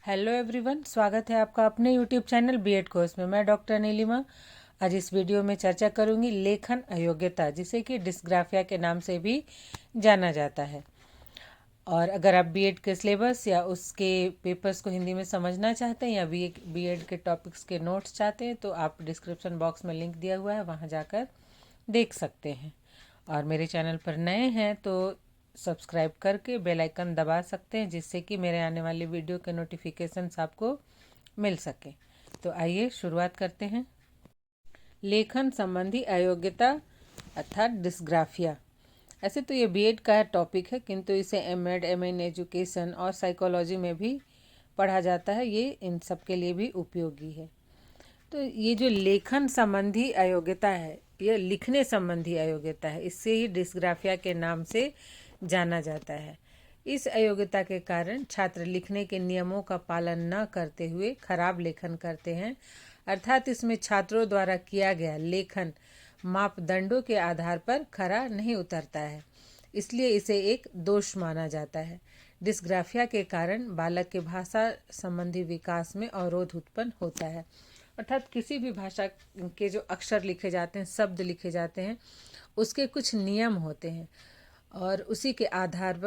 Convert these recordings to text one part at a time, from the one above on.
Hello everyone, स्वागत है आपका अपने यूट्यूब चैनल बीएड कोर्स में। मैं डॉक्टर नीलिमा आज इस वीडियो में चर्चा करूंगी लेखन अयोग्यता, जिसे कि डिस्ग्राफिया के नाम से भी जाना जाता है। और अगर आप बीएड के सिलेबस या उसके पेपर्स को हिंदी में समझना चाहते हैं या बीएड के टॉपिक्स के नोट्स चाहते हैं तो आप डिस्क्रिप्शन बॉक्स में लिंक दिया हुआ है, वहाँ जाकर देख सकते हैं। और मेरे चैनल पर नए हैं तो सब्सक्राइब करके बेल आइकन दबा सकते हैं, जिससे कि मेरे आने वाले वीडियो के नोटिफिकेशंस आपको मिल सके। तो आइए शुरुआत करते हैं। लेखन संबंधी अयोग्यता अर्थात डिस्ग्राफिया। ऐसे तो ये बीएड का टॉपिक है, किंतु इसे एमएड, एमए इन एजुकेशन और साइकोलॉजी में भी पढ़ा जाता है। ये इन सब के लिए भी उपयोगी है। तो ये जो लेखन संबंधी अयोग्यता है, यह लिखने संबंधी अयोग्यता है। इससे ही डिस्ग्राफिया के नाम से जाना जाता है। इस अयोग्यता के कारण छात्र लिखने के नियमों का पालन न करते हुए खराब लेखन करते हैं, अर्थात इसमें छात्रों द्वारा किया गया लेखन मापदंडों के आधार पर खरा नहीं उतरता है, इसलिए इसे एक दोष माना जाता है। डिस्ग्राफिया के कारण बालक के भाषा संबंधी विकास में अवरोध उत्पन्न होता है, अर्थात किसी भी भाषा के जो अक्षर लिखे जाते हैं, शब्द लिखे जाते हैं, उसके कुछ नियम होते हैं और उसी के आधार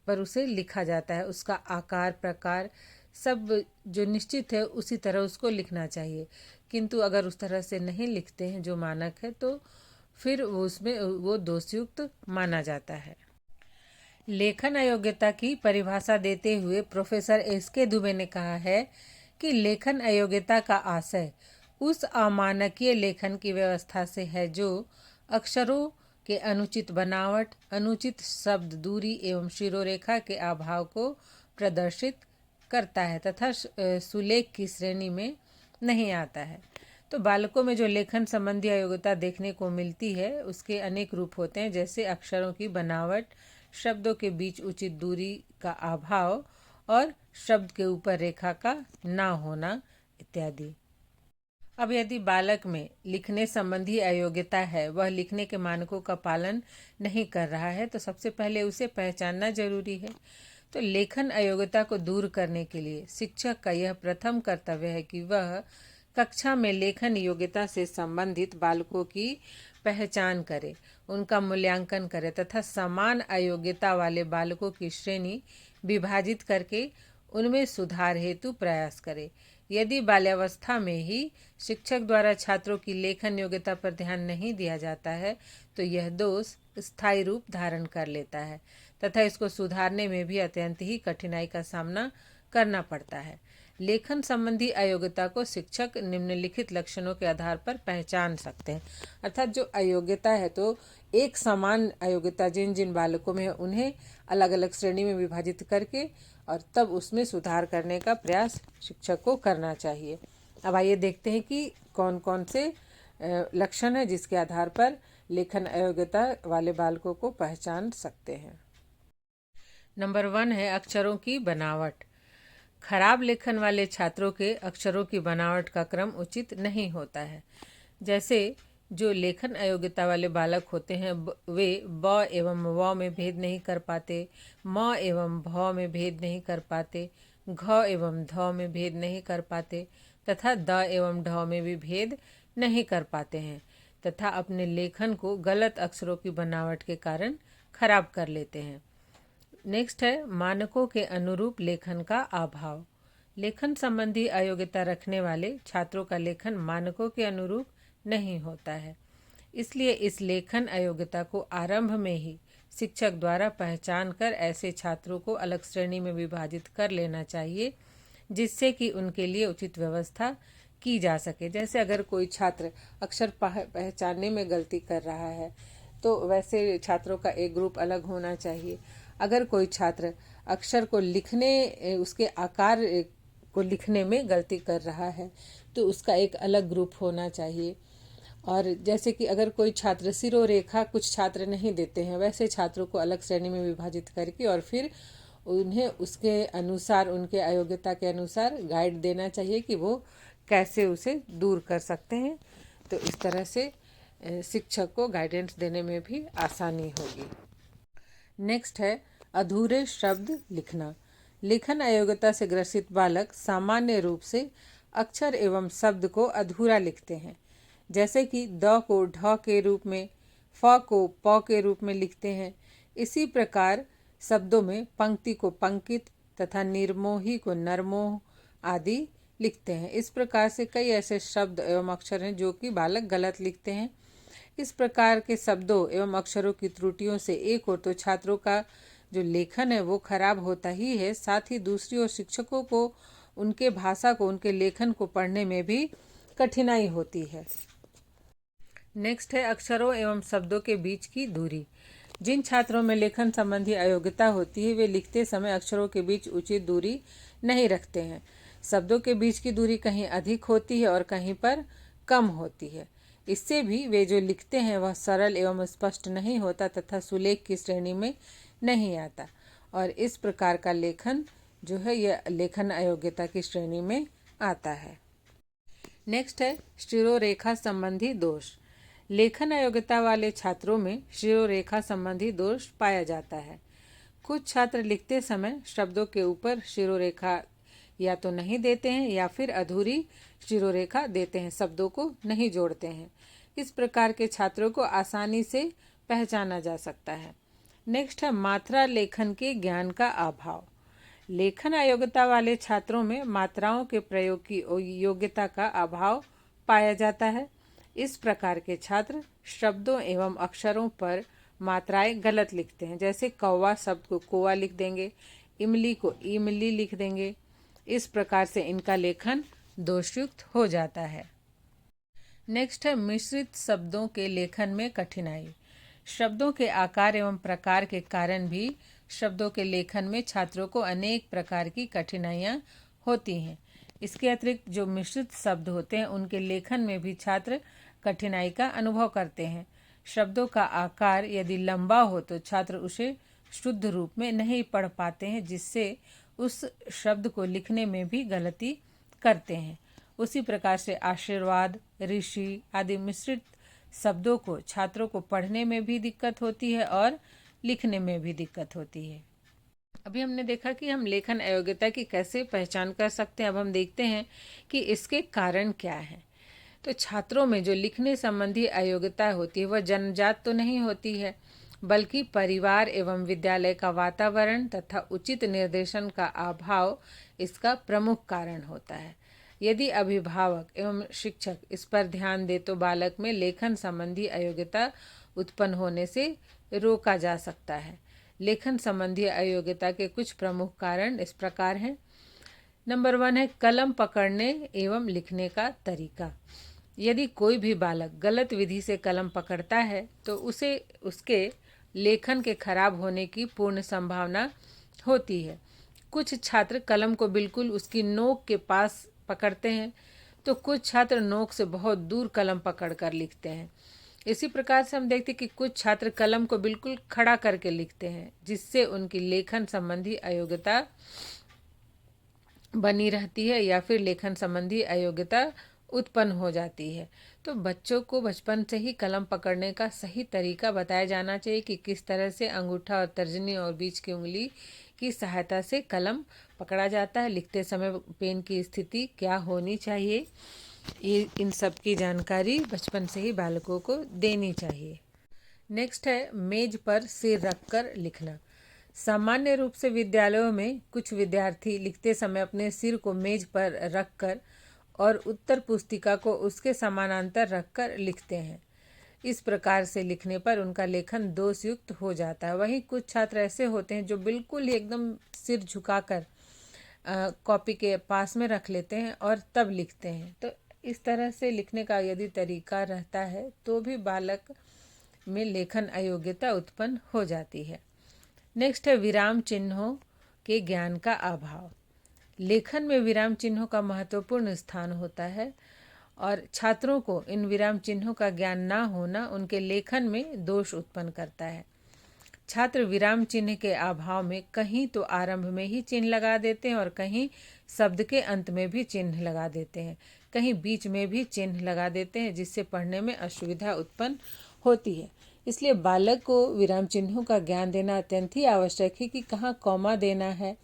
पर उसे लिखा जाता है। उसका आकार, प्रकार सब जो निश्चित है उसी तरह उसको लिखना चाहिए। किंतु अगर उस तरह से नहीं लिखते हैं जो मानक है, तो फिर वो दोषयुक्त माना जाता है। लेखन अयोग्यता की परिभाषा देते हुए प्रोफेसर एस.के. दुबे ने कहा है कि लेखन अयोग्यता का आशय उस अमानकीय लेखन की व्यवस्था से है जो अक्षरों के अनुचित बनावट, अनुचित शब्द दूरी एवं शिरोरेखा के अभाव को प्रदर्शित करता है तथा सुलेख की श्रेणी में नहीं आता है। तो बालकों में जो लेखन संबंधी अयोग्यता देखने को मिलती है उसके अनेक रूप होते हैं, जैसे अक्षरों की बनावट, शब्दों के बीच उचित दूरी का अभाव और शब्द के ऊपर रेखा का ना होना इत्यादि। अब यदि बालक में लिखने संबंधी अयोग्यता है, वह लिखने के मानकों का पालन नहीं कर रहा है, तो सबसे पहले उसे पहचानना जरूरी है। तो लेखन अयोग्यता को दूर करने के लिए शिक्षक का यह प्रथम कर्तव्य है कि वह कक्षा में लेखन योग्यता से संबंधित बालकों की पहचान करे, उनका मूल्यांकन करे तथा समान अयोग्यता वाले बालकों की श्रेणी विभाजित करके उनमें सुधार हेतु प्रयास करे। यदि बाल्यावस्था में ही शिक्षक द्वारा छात्रों की लेखन योग्यता पर ध्यान नहीं दिया जाता है, तो यह दोष स्थायी रूप धारण कर लेता है तथा इसको सुधारने में भी अत्यंत ही कठिनाई का सामना करना पड़ता है। लेखन संबंधी अयोग्यता को शिक्षक निम्नलिखित लक्षणों के आधार पर पहचान सकते हैं, अर्थात जो अयोग्यता है तो एक समान अयोग्यता जिन जिन बालकों में है उन्हें अलग अलग श्रेणी में विभाजित करके और तब उसमें सुधार करने का प्रयास शिक्षक को करना चाहिए। अब आइए देखते हैं कि कौन कौन से लक्षण है जिसके आधार पर लेखन अयोग्यता वाले बालकों को पहचान सकते हैं। नंबर 1 है अक्षरों की बनावट। खराब लेखन वाले छात्रों के अक्षरों की बनावट का क्रम उचित नहीं होता है। जैसे जो लेखन अयोग्यता वाले बालक होते हैं वे ब एवं व में भेद नहीं कर पाते, म एवं भ में भेद नहीं कर पाते, घ एवं ध में भेद नहीं कर पाते तथा द एवं ढ में भी भेद नहीं कर पाते हैं तथा अपने लेखन को गलत अक्षरों की बनावट के कारण खराब कर लेते हैं। नेक्स्ट है मानकों के अनुरूप लेखन का अभाव। लेखन संबंधी अयोग्यता रखने वाले छात्रों का लेखन मानकों के अनुरूप नहीं होता है, इसलिए इस लेखन अयोग्यता को आरंभ में ही शिक्षक द्वारा पहचान कर ऐसे छात्रों को अलग श्रेणी में विभाजित कर लेना चाहिए, जिससे कि उनके लिए उचित व्यवस्था की जा सके। जैसे अगर कोई छात्र अक्षर पहचानने में गलती कर रहा है तो वैसे छात्रों का एक ग्रुप अलग होना चाहिए। अगर कोई छात्र अक्षर को लिखने, उसके आकार को लिखने में गलती कर रहा है तो उसका एक अलग ग्रुप होना चाहिए। और जैसे कि अगर कोई छात्र सिरोरेखा कुछ छात्र नहीं देते हैं, वैसे छात्रों को अलग श्रेणी में विभाजित करके और फिर उन्हें उसके अनुसार, उनके अयोग्यता के अनुसार गाइड देना चाहिए कि वो कैसे उसे दूर कर सकते हैं। तो इस तरह से शिक्षक को गाइडेंस देने में भी आसानी होगी। नेक्स्ट है अधूरे शब्द लिखना। लेखन अयोग्यता से ग्रसित बालक सामान्य रूप से अक्षर एवं शब्द को अधूरा लिखते हैं, जैसे कि द को ढ के रूप में, फ को प के रूप में लिखते हैं। इसी प्रकार शब्दों में पंक्ति को पंकित तथा निर्मोही को नरमोह आदि लिखते हैं। इस प्रकार से कई ऐसे शब्द एवं अक्षर हैं जो कि बालक गलत लिखते हैं। इस प्रकार के शब्दों एवं अक्षरों की त्रुटियों से एक ओर तो छात्रों का जो लेखन है वो खराब होता ही है, साथ ही दूसरी ओर शिक्षकों को उनके भाषा को, उनके लेखन को पढ़ने में भी कठिनाई होती है। नेक्स्ट है अक्षरों एवं शब्दों के बीच की दूरी। जिन छात्रों में लेखन संबंधी अयोग्यता होती है वे लिखते समय अक्षरों के बीच उचित दूरी नहीं रखते हैं। शब्दों के बीच की दूरी कहीं अधिक होती है और कहीं पर कम होती है। इससे भी वे जो लिखते हैं वह सरल एवं स्पष्ट नहीं होता तथा सुलेख की श्रेणी में नहीं आता, और इस प्रकार का लेखन जो है यह लेखन अयोग्यता की श्रेणी में आता है। नेक्स्ट है शिरोरेखा संबंधी दोष। लेखन अयोग्यता वाले छात्रों में शिरोरेखा संबंधी दोष पाया जाता है। कुछ छात्र लिखते समय शब्दों के ऊपर शिरोरेखा या तो नहीं देते हैं या फिर अधूरी शिरोरेखा देते हैं, शब्दों को नहीं जोड़ते हैं। इस प्रकार के छात्रों को आसानी से पहचाना जा सकता है। नेक्स्ट है मात्रा लेखन के ज्ञान का अभाव। लेखन अयोग्यता वाले छात्रों में मात्राओं के प्रयोग की योग्यता का अभाव पाया जाता है। इस प्रकार के छात्र शब्दों एवं अक्षरों पर मात्राएं गलत लिखते हैं, जैसे कौवा शब्द को कोवा लिख देंगे, इमली को इमली लिख देंगे। इस प्रकार से इनका लेखन दोषयुक्त हो जाता है। नेक्स्ट है मिश्रित शब्दों के लेखन में कठिनाई। शब्दों के आकार एवं प्रकार के कारण भी शब्दों के लेखन में छात्रों को अनेक प्रकार की कठिनाइयाँ होती हैं। इसके अतिरिक्त जो मिश्रित शब्द होते हैं उनके लेखन में भी छात्र कठिनाई का अनुभव करते हैं। शब्दों का आकार यदि लंबा हो तो छात्र उसे शुद्ध रूप में नहीं पढ़ पाते हैं, जिससे उस शब्द को लिखने में भी गलती करते हैं। उसी प्रकार से आशीर्वाद, ऋषि आदि मिश्रित शब्दों को छात्रों को पढ़ने में भी दिक्कत होती है और लिखने में भी दिक्कत होती है। अभी हमने देखा कि हम लेखन अयोग्यता की कैसे पहचान कर सकते हैं। अब हम देखते हैं कि इसके कारण क्या हैं। तो छात्रों में जो लिखने संबंधी अयोग्यता होती है वह जन्मजात तो नहीं होती है, बल्कि परिवार एवं विद्यालय का वातावरण तथा उचित निर्देशन का अभाव इसका प्रमुख कारण होता है। यदि अभिभावक एवं शिक्षक इस पर ध्यान दे तो बालक में लेखन संबंधी अयोग्यता उत्पन्न होने से रोका जा सकता है। लेखन संबंधी अयोग्यता के कुछ प्रमुख कारण इस प्रकार हैं। नंबर 1 है कलम पकड़ने एवं लिखने का तरीका। यदि कोई भी बालक गलत विधि से कलम पकड़ता है तो उसे उसके लेखन के खराब होने की पूर्ण संभावना होती है। कुछ छात्र कलम को बिल्कुल उसकी नोक के पास पकड़ते हैं, तो कुछ छात्र नोक से बहुत दूर कलम पकड़कर लिखते हैं। इसी प्रकार से हम देखते हैं कि कुछ छात्र कलम को बिल्कुल खड़ा करके लिखते हैं, जिससे उनकी लेखन संबंधी अयोग्यता बनी रहती है या फिर लेखन संबंधी अयोग्यता उत्पन्न हो जाती है। तो बच्चों को बचपन से ही कलम पकड़ने का सही तरीका बताया जाना चाहिए कि किस तरह से अंगूठा और तर्जनी और बीच की उंगली की सहायता से कलम पकड़ा जाता है, लिखते समय पेन की स्थिति क्या होनी चाहिए, ये इन सब की जानकारी बचपन से ही बालकों को देनी चाहिए। नेक्स्ट है मेज पर सिर रखकर लिखना। सामान्य रूप से विद्यालयों में कुछ विद्यार्थी लिखते समय अपने सिर को मेज पर रखकर और उत्तर पुस्तिका को उसके समानांतर रखकर लिखते हैं। इस प्रकार से लिखने पर उनका लेखन दोषयुक्त हो जाता है। वहीं कुछ छात्र ऐसे होते हैं जो बिल्कुल ही एकदम सिर झुकाकर कॉपी के पास में रख लेते हैं और तब लिखते हैं। तो इस तरह से लिखने का यदि तरीका रहता है तो भी बालक में लेखन अयोग्यता उत्पन्न हो जाती है। नेक्स्ट है विराम चिन्हों के ज्ञान का अभाव। लेखन में विराम चिन्हों का महत्वपूर्ण स्थान होता है और छात्रों को इन विराम चिन्हों का ज्ञान ना होना उनके लेखन में दोष उत्पन्न करता है। छात्र विराम चिन्ह के अभाव में कहीं तो आरंभ में ही चिन्ह लगा देते हैं और कहीं शब्द के अंत में भी चिन्ह लगा देते हैं, कहीं बीच में भी चिन्ह लगा देते हैं, जिससे पढ़ने में असुविधा उत्पन्न होती है। इसलिए बालक को विराम चिन्हों का ज्ञान देना अत्यंत ही आवश्यक है कि कहाँ कॉमा देना है,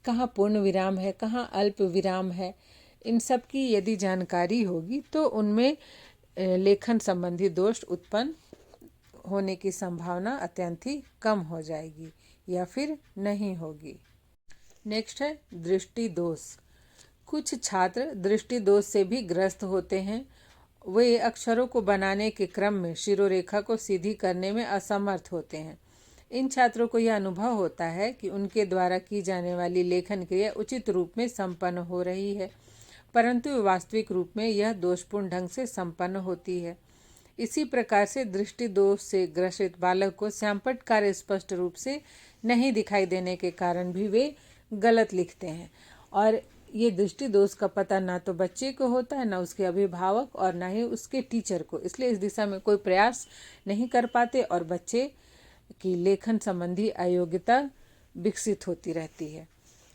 कहाँ पूर्ण विराम है, कहाँ अल्प विराम है, इन सब की यदि जानकारी होगी तो उनमें लेखन संबंधी दोष उत्पन्न होने की संभावना अत्यंत ही कम हो जाएगी या फिर नहीं होगी। नेक्स्ट है दृष्टि दोष। कुछ छात्र दृष्टि दोष से भी ग्रस्त होते हैं। वे अक्षरों को बनाने के क्रम में शिरोरेखा को सीधी करने में असमर्थ होते हैं। इन छात्रों को यह अनुभव होता है कि उनके द्वारा की जाने वाली लेखन क्रिया उचित रूप में संपन्न हो रही है, परंतु वास्तविक रूप में यह दोषपूर्ण ढंग से संपन्न होती है। इसी प्रकार से दृष्टि दोष से ग्रसित बालक को श्यामपट्ट कार्य स्पष्ट रूप से नहीं दिखाई देने के कारण भी वे गलत लिखते हैं। और ये दृष्टि दोष का पता ना तो बच्चे को होता है, ना उसके अभिभावक और ना ही उसके टीचर को, इसलिए इस दिशा में कोई प्रयास नहीं कर पाते और बच्चे की लेखन संबंधी अयोग्यता विकसित होती रहती है।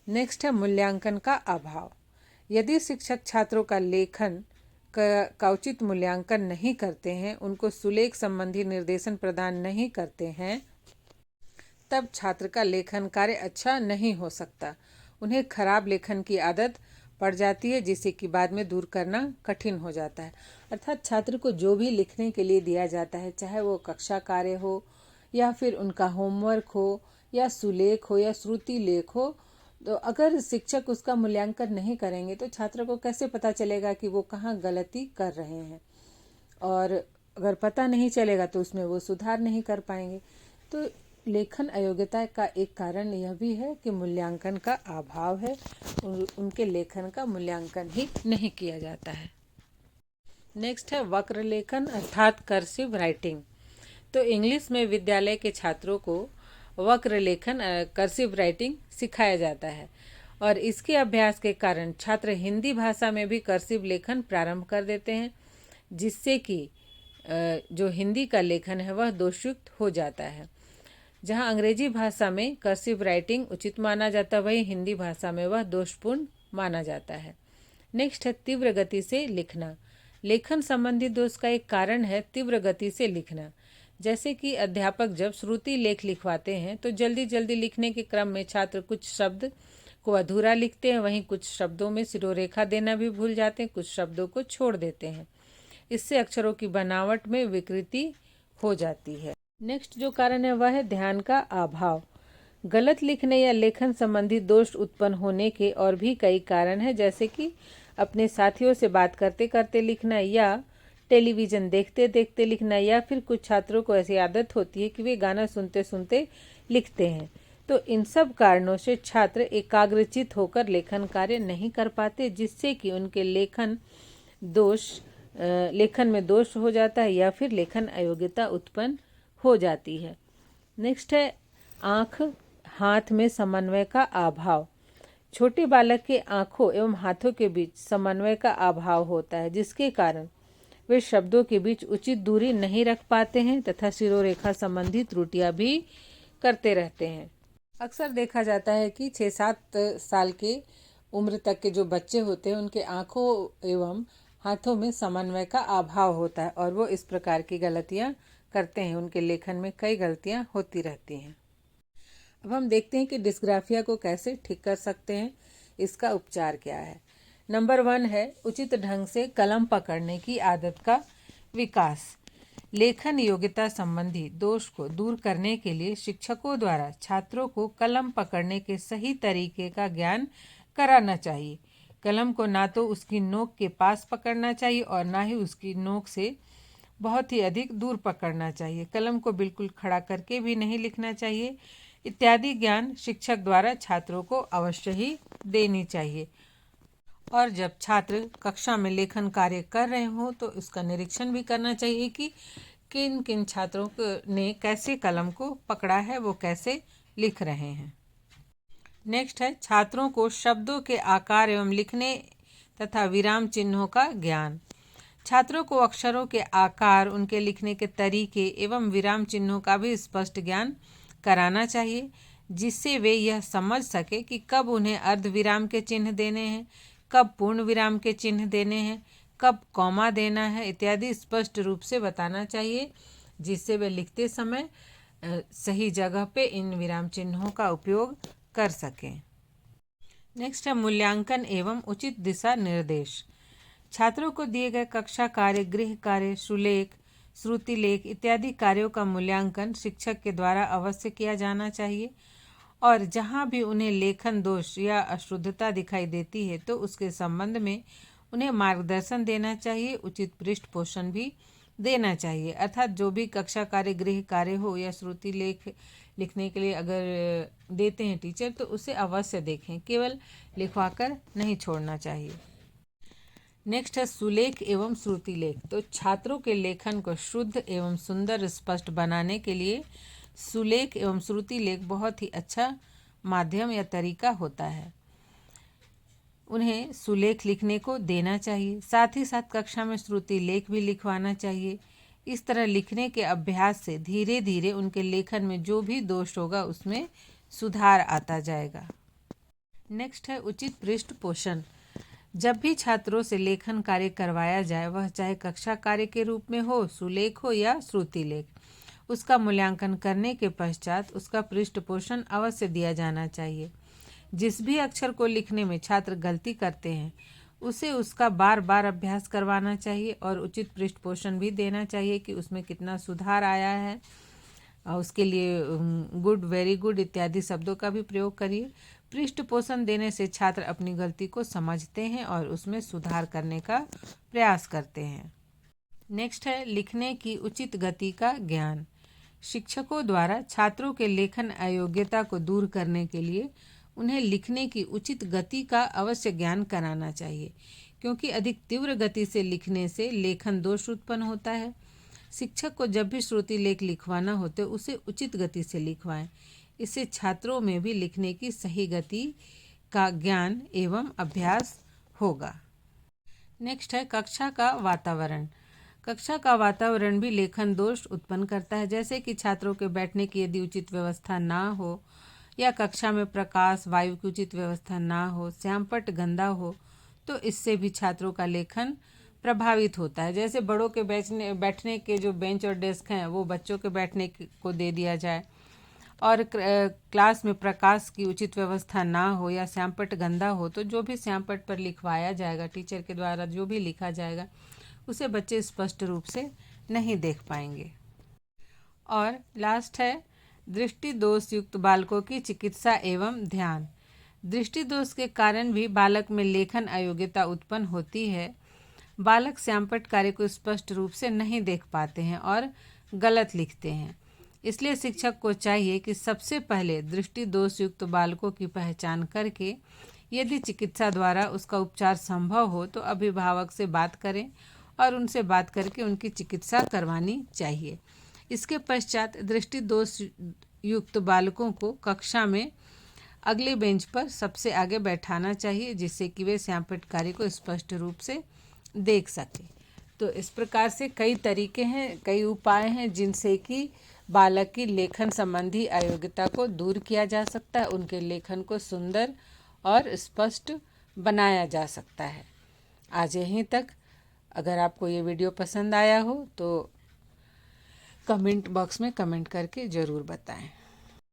नेक्स्ट है मूल्यांकन का अभाव। यदि शिक्षक छात्रों का लेखन का उचित मूल्यांकन नहीं करते हैं, उनको सुलेख संबंधी निर्देशन प्रदान नहीं करते हैं, तब छात्र का लेखन कार्य अच्छा नहीं हो सकता। उन्हें खराब लेखन की आदत पड़ जाती है, जिसे कि बाद में दूर करना कठिन हो जाता है। अर्थात छात्र को जो भी लिखने के लिए दिया जाता है, चाहे वो कक्षा कार्य हो या फिर उनका होमवर्क हो या सुलेख हो या श्रुति लेख हो, तो अगर शिक्षक उसका मूल्यांकन नहीं करेंगे तो छात्र को कैसे पता चलेगा कि वो कहाँ गलती कर रहे हैं, और अगर पता नहीं चलेगा तो उसमें वो सुधार नहीं कर पाएंगे। तो लेखन अयोग्यता का एक कारण यह भी है कि मूल्यांकन का अभाव है, उनके लेखन का मूल्यांकन ही नहीं किया जाता है। नेक्स्ट है वक्र लेखन अर्थात कर्सिव राइटिंग। तो इंग्लिश में विद्यालय के छात्रों को वक्र लेखन कर्सिव राइटिंग सिखाया जाता है, और इसके अभ्यास के कारण छात्र हिंदी भाषा में भी कर्सिव लेखन प्रारंभ कर देते हैं, जिससे कि जो हिंदी का लेखन है वह दोषयुक्त हो जाता है। जहां अंग्रेजी भाषा में कर्सिव राइटिंग उचित माना जाता है, वहीं हिंदी भाषा में वह दोषपूर्ण माना जाता है। नेक्स्ट है तीव्र गति से लिखना। लेखन संबंधी दोष का एक कारण है तीव्र गति से लिखना। जैसे कि अध्यापक जब श्रुति लेख लिखवाते हैं तो जल्दी जल्दी लिखने के क्रम में छात्र कुछ शब्द को अधूरा लिखते हैं, वहीं कुछ शब्दों में सिरोरेखा देना भी भूल जाते हैं, कुछ शब्दों को छोड़ देते हैं। इससे अक्षरों की बनावट में विकृति हो जाती है। नेक्स्ट जो कारण है वह है ध्यान का अभाव। गलत लिखने या लेखन संबंधी दोष उत्पन्न होने के और भी कई कारण हैं, जैसे कि अपने साथियों से बात करते करते लिखना या टेलीविज़न देखते देखते लिखना, या फिर कुछ छात्रों को ऐसी आदत होती है कि वे गाना सुनते सुनते लिखते हैं। तो इन सब कारणों से छात्र एकाग्रचित होकर लेखन कार्य नहीं कर पाते, जिससे कि उनके लेखन में दोष हो जाता है या फिर लेखन अयोग्यता उत्पन्न हो जाती है। नेक्स्ट है आँख हाथ में समन्वय का अभाव। छोटे बालक के आँखों एवं हाथों के बीच समन्वय का अभाव होता है, जिसके कारण वे शब्दों के बीच उचित दूरी नहीं रख पाते हैं तथा सिरोरेखा संबंधी त्रुटियां भी करते रहते हैं। अक्सर देखा जाता है कि 6-7 साल के उम्र तक के जो बच्चे होते हैं उनके आँखों एवं हाथों में समन्वय का अभाव होता है और वो इस प्रकार की गलतियां करते हैं। उनके लेखन में कई गलतियां होती रहती हैं। अब हम देखते हैं कि डिस्ग्राफिया को कैसे ठीक कर सकते हैं, इसका उपचार क्या है। नंबर 1 है उचित ढंग से कलम पकड़ने की आदत का विकास। लेखन योग्यता संबंधी दोष को दूर करने के लिए शिक्षकों द्वारा छात्रों को कलम पकड़ने के सही तरीके का ज्ञान कराना चाहिए। कलम को ना तो उसकी नोक के पास पकड़ना चाहिए और ना ही उसकी नोक से बहुत ही अधिक दूर पकड़ना चाहिए। कलम को बिल्कुल खड़ा करके भी नहीं लिखना चाहिए। इत्यादि ज्ञान शिक्षक द्वारा छात्रों को अवश्य ही देनी चाहिए। और जब छात्र कक्षा में लेखन कार्य कर रहे हों तो उसका निरीक्षण भी करना चाहिए कि किन किन छात्रों ने कैसे कलम को पकड़ा है, वो कैसे लिख रहे हैं। नेक्स्ट है छात्रों को शब्दों के आकार एवं लिखने तथा विराम चिन्हों का ज्ञान। छात्रों को अक्षरों के आकार, उनके लिखने के तरीके एवं विराम चिन्हों का भी स्पष्ट ज्ञान कराना चाहिए, जिससे वे यह समझ सके कि कब उन्हें अर्ध विराम के चिन्ह देने हैं, कब पूर्ण विराम के चिन्ह देने हैं, कब कॉमा देना है इत्यादि स्पष्ट रूप से बताना चाहिए, जिससे वे लिखते समय सही जगह पे इन विराम चिन्हों का उपयोग कर सकें। नेक्स्ट है मूल्यांकन एवं उचित दिशा निर्देश। छात्रों को दिए गए कक्षा कार्य, गृह कार्य, सुलेख, श्रुतिलेख इत्यादि कार्यों का मूल्यांकन शिक्षक के द्वारा अवश्य किया जाना चाहिए और जहाँ भी उन्हें लेखन दोष या अशुद्धता दिखाई देती है तो उसके संबंध में उन्हें मार्गदर्शन देना चाहिए, उचित पृष्ठ पोषण भी देना चाहिए। अर्थात जो भी कक्षा कार्य, गृह कार्य हो या श्रुति लेख लिखने के लिए अगर देते हैं टीचर तो उसे अवश्य देखें, केवल लिखवाकर नहीं छोड़ना चाहिए। नेक्स्ट है सुलेख एवं श्रुति लेख। तो छात्रों के लेखन को शुद्ध एवं सुंदर स्पष्ट बनाने के लिए सुलेख एवं श्रुति लेख बहुत ही अच्छा माध्यम या तरीका होता है। उन्हें सुलेख लिखने को देना चाहिए, साथ ही साथ कक्षा में श्रुति लेख भी लिखवाना चाहिए। इस तरह लिखने के अभ्यास से धीरे धीरे उनके लेखन में जो भी दोष होगा उसमें सुधार आता जाएगा। नेक्स्ट है उचित पृष्ठ पोषण। जब भी छात्रों से लेखन कार्य करवाया जाए, वह चाहे कक्षा कार्य के रूप में हो, सुलेख हो या श्रुति लेख, उसका मूल्यांकन करने के पश्चात उसका पृष्ठ पोषण अवश्य दिया जाना चाहिए। जिस भी अक्षर को लिखने में छात्र गलती करते हैं उसे उसका बार बार अभ्यास करवाना चाहिए और उचित पृष्ठ पोषण भी देना चाहिए कि उसमें कितना सुधार आया है। उसके लिए गुड, वेरी गुड इत्यादि शब्दों का भी प्रयोग करिए। पृष्ठ पोषण देने से छात्र अपनी गलती को समझते हैं और उसमें सुधार करने का प्रयास करते हैं। नेक्स्ट है लिखने की उचित गति का ज्ञान। शिक्षकों द्वारा छात्रों के लेखन अयोग्यता को दूर करने के लिए उन्हें लिखने की उचित गति का अवश्य ज्ञान कराना चाहिए, क्योंकि अधिक तीव्र गति से लिखने से लेखन दोष उत्पन्न होता है। शिक्षक को जब भी श्रुति लेख लिखवाना हो तो उसे उचित गति से लिखवाएं। इससे छात्रों में भी लिखने की सही गति का ज्ञान एवं अभ्यास होगा। नेक्स्ट है कक्षा का वातावरण। कक्षा का वातावरण भी लेखन दोष उत्पन्न करता है, जैसे कि छात्रों के बैठने की यदि उचित व्यवस्था ना हो या कक्षा में प्रकाश, वायु की उचित व्यवस्था ना हो, श्यामपट्ट गंदा हो, तो इससे भी छात्रों का लेखन प्रभावित होता है। जैसे बड़ों के बैठने के जो बेंच और डेस्क हैं वो बच्चों के बैठने को दे दिया जाए और क्लास में प्रकाश की उचित व्यवस्था ना हो या श्यामपट्ट गंदा हो तो जो भी श्यामपट्ट पर लिखवाया जाएगा, टीचर के द्वारा जो भी लिखा जाएगा, उसे बच्चे स्पष्ट रूप से नहीं देख पाएंगे। और लास्ट है दृष्टि दोष युक्त बालकों की चिकित्सा एवं ध्यान। दृष्टि दोष के कारण भी बालक में लेखन अयोग्यता उत्पन्न होती है। बालक श्यामपट्ट कार्य को स्पष्ट रूप से नहीं देख पाते हैं और गलत लिखते हैं। इसलिए शिक्षक को चाहिए कि सबसे पहले दृष्टि दोष युक्त बालकों की पहचान करके यदि चिकित्सा द्वारा उसका उपचार संभव हो तो अभिभावक से बात करें और उनसे बात करके उनकी चिकित्सा करवानी चाहिए। इसके पश्चात दृष्टि दोष युक्त बालकों को कक्षा में अगले बेंच पर सबसे आगे बैठाना चाहिए, जिससे कि वे श्यामपट्ट कार्य को स्पष्ट रूप से देख सकें। तो इस प्रकार से कई तरीके हैं, कई उपाय हैं जिनसे कि बालक की लेखन संबंधी अयोग्यता को दूर किया जा सकता है, उनके लेखन को सुंदर और स्पष्ट बनाया जा सकता है। आज यहीं तक। अगर आपको ये वीडियो पसंद आया हो तो कमेंट बॉक्स में कमेंट करके ज़रूर बताएं।